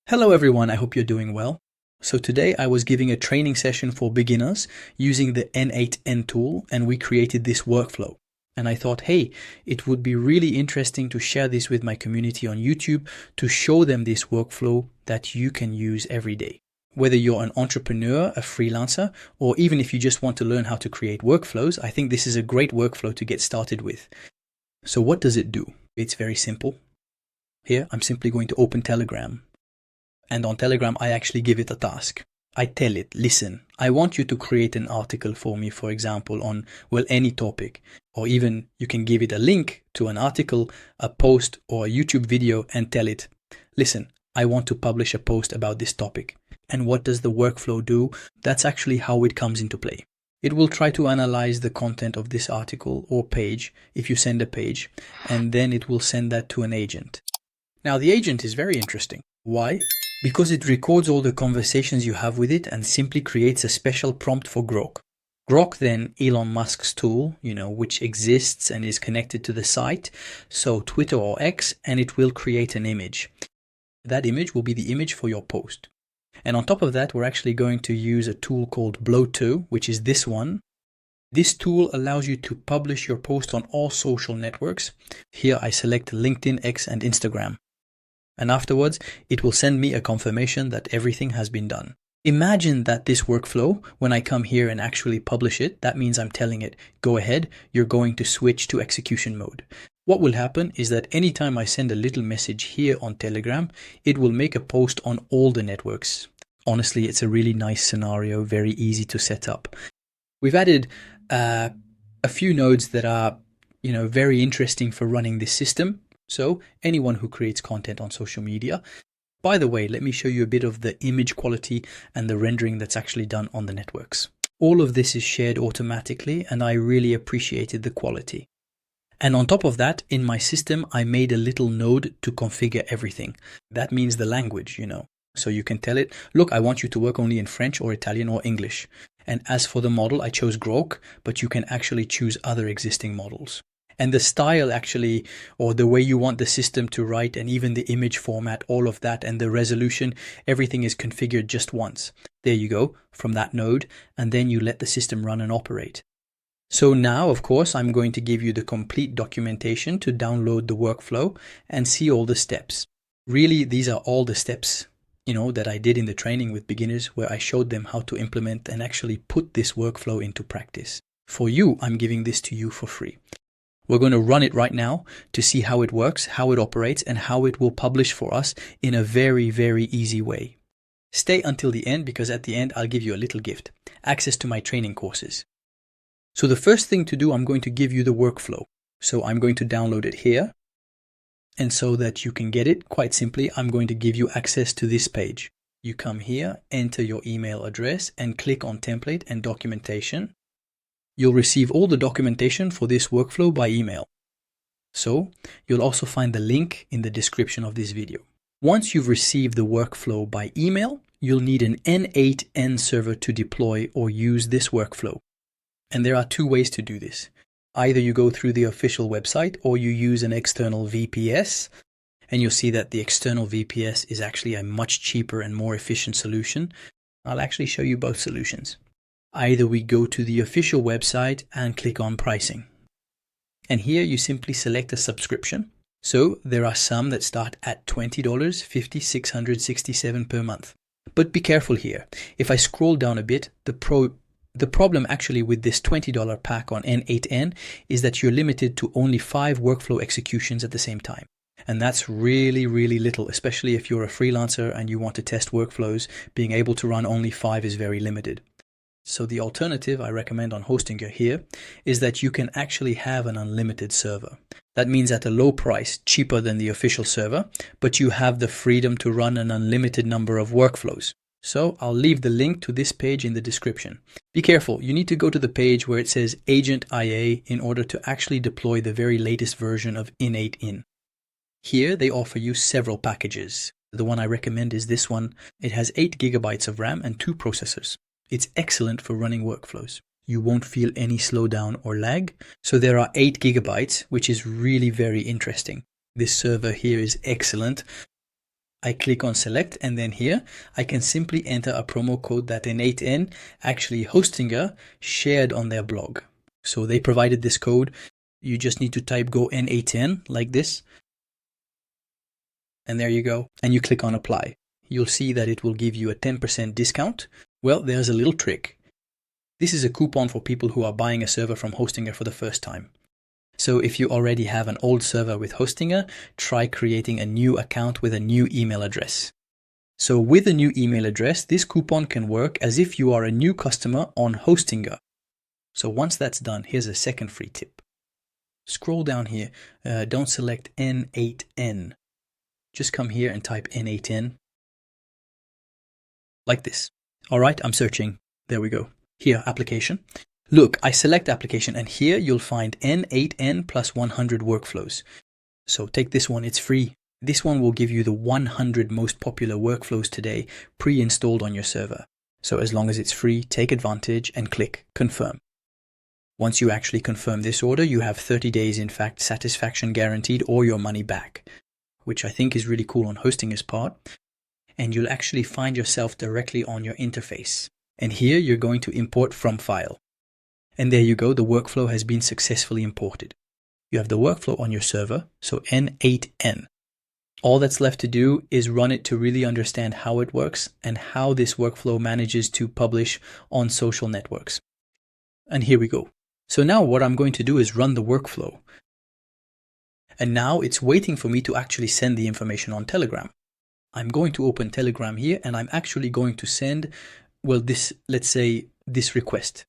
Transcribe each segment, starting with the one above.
Hello everyone, I hope you're doing well. So today I was giving a training session for beginners using the n8n tool, and we created this workflow. And I thought, hey, it would be really interesting to share this with my community on YouTube to show them this workflow that you can use every day. Whether you're an entrepreneur, a freelancer, or even if you just want to learn how to create workflows, I think this is a great workflow to get started with. So what does it do? It's very simple. Here, I'm simply going to open Telegram. And on Telegram, I actually give it a task. I tell it, listen, I want you to create an article for me, for example, on, well, any topic. Or even you can give it a link to an article, a post, or a YouTube video and tell it, listen, I want to publish a post about this topic. And what does the workflow do? That's actually how it comes into play. It will try to analyze the content of this article or page, if you send a page, and then it will send that to an agent. Now, the agent is very interesting. Why? Because it records all the conversations you have with it and simply creates a special prompt for Grok. Grok then, Elon Musk's tool, which exists and is connected to the site, so Twitter or X, and it will create an image. That image will be the image for your post. And on top of that, we're actually going to use a tool called Blotato, which is this one. This tool allows you to publish your post on all social networks. Here I select LinkedIn, X, and Instagram. And afterwards, it will send me a confirmation that everything has been done. Imagine that this workflow, when I come here and actually publish it, that means I'm telling it, go ahead, you're going to switch to execution mode. What will happen is that anytime I send a little message here on Telegram, it will make a post on all the networks. Honestly, it's a really nice scenario, very easy to set up. We've added a few nodes that are, very interesting for running this system. So anyone who creates content on social media. By the way, let me show you a bit of the image quality and the rendering that's actually done on the networks. All of this is shared automatically, and I really appreciated the quality. And on top of that, in my system, I made a little node to configure everything. That means the language, So you can tell it, look, I want you to work only in French or Italian or English. And as for the model, I chose Grok, but you can actually choose other existing models. And the style actually, or the way you want the system to write, and even the image format, all of that, and the resolution, everything is configured just once. There you go, from that node, and then you let the system run and operate. So now, of course, I'm going to give you the complete documentation to download the workflow and see all the steps. Really, these are all the steps, that I did in the training with beginners, where I showed them how to implement and actually put this workflow into practice. For you, I'm giving this to you for free. We're going to run it right now to see how it works, how it operates, and how it will publish for us in a very, very easy way. Stay until the end, because at the end I'll give you a little gift, access to my training courses. So the first thing to do, I'm going to give you the workflow. So I'm going to download it here. And so that you can get it, quite simply, I'm going to give you access to this page. You come here, enter your email address, and click on Template and Documentation. You'll receive all the documentation for this workflow by email. So you'll also find the link in the description of this video. Once you've received the workflow by email, you'll need an n8n server to deploy or use this workflow. And there are two ways to do this. Either you go through the official website or you use an external VPS, and you'll see that the external VPS is actually a much cheaper and more efficient solution. I'll actually show you both solutions. Either we go to the official website and click on pricing. And here you simply select a subscription. So there are some that start at $20, $50, $667 per month. But be careful here. If I scroll down a bit, the problem actually with this $20 pack on n8n is that you're limited to only 5 workflow executions at the same time. And that's really, really little, especially if you're a freelancer and you want to test workflows. Being able to run only 5 is very limited. So the alternative I recommend on Hostinger here is that you can actually have an unlimited server. That means at a low price, cheaper than the official server, but you have the freedom to run an unlimited number of workflows. So I'll leave the link to this page in the description. Be careful, you need to go to the page where it says Agent IA in order to actually deploy the very latest version of n8n. Here they offer you several packages. The one I recommend is this one. It has 8 GB of RAM and 2 processors. It's excellent for running workflows. You won't feel any slowdown or lag. So there are 8 GB, which is really very interesting. This server here is excellent. I click on select, and then here I can simply enter a promo code that n8n, actually Hostinger, shared on their blog. So they provided this code. You just need to type go n8n like this. And there you go. And you click on apply. You'll see that it will give you a 10% discount. Well, there's a little trick. This is a coupon for people who are buying a server from Hostinger for the first time. So if you already have an old server with Hostinger, try creating a new account with a new email address. So with a new email address, this coupon can work as if you are a new customer on Hostinger. So once that's done, here's a second free tip. Scroll down here. Don't select n8n. Just come here and type n8n. Like this. All right, I'm searching. There we go. Here, application. Look, I select application, and here you'll find n8n plus 100 workflows. So take this one, it's free. This one will give you the 100 most popular workflows today pre-installed on your server. So as long as it's free, take advantage and click confirm. Once you actually confirm this order, you have 30 days, in fact, satisfaction guaranteed or your money back, which I think is really cool on Hostinger's part. And you'll actually find yourself directly on your interface. And here you're going to import from file. And there you go, the workflow has been successfully imported. You have the workflow on your server, so n8n. All that's left to do is run it to really understand how it works and how this workflow manages to publish on social networks. And here we go. So now what I'm going to do is run the workflow. And now it's waiting for me to actually send the information on Telegram. I'm going to open Telegram here, and I'm actually going to send, well, let's say this request.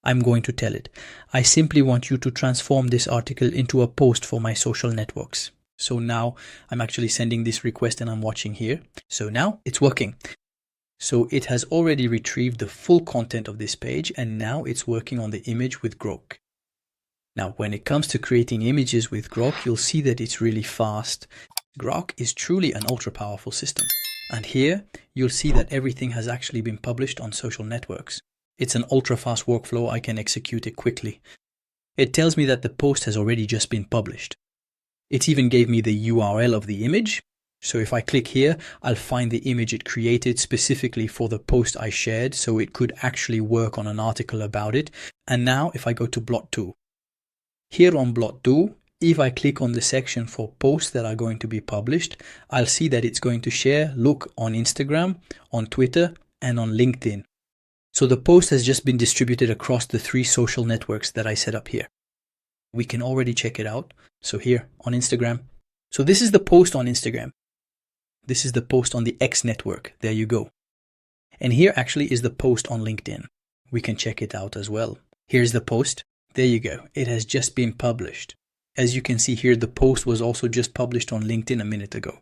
I'm going to tell it, I simply want you to transform this article into a post for my social networks. So now I'm actually sending this request, and I'm watching here. So now it's working. So it has already retrieved the full content of this page, and now it's working on the image with Grok. Now, when it comes to creating images with Grok, you'll see that it's really fast. Grok is truly an ultra-powerful system. And here, you'll see that everything has actually been published on social networks. It's an ultra-fast workflow. I can execute it quickly. It tells me that the post has already just been published. It even gave me the URL of the image. So if I click here, I'll find the image it created specifically for the post I shared, so it could actually work on an article about it. And now if I go to Blotato, here on Blotato, if I click on the section for posts that are going to be published, I'll see that it's going to share, look, on Instagram, on Twitter, and on LinkedIn. So the post has just been distributed across the 3 social networks that I set up here. We can already check it out. So here on Instagram. So this is the post on Instagram. This is the post on the X network. There you go. And here actually is the post on LinkedIn. We can check it out as well. Here's the post. There you go. It has just been published. As you can see here, the post was also just published on LinkedIn a minute ago.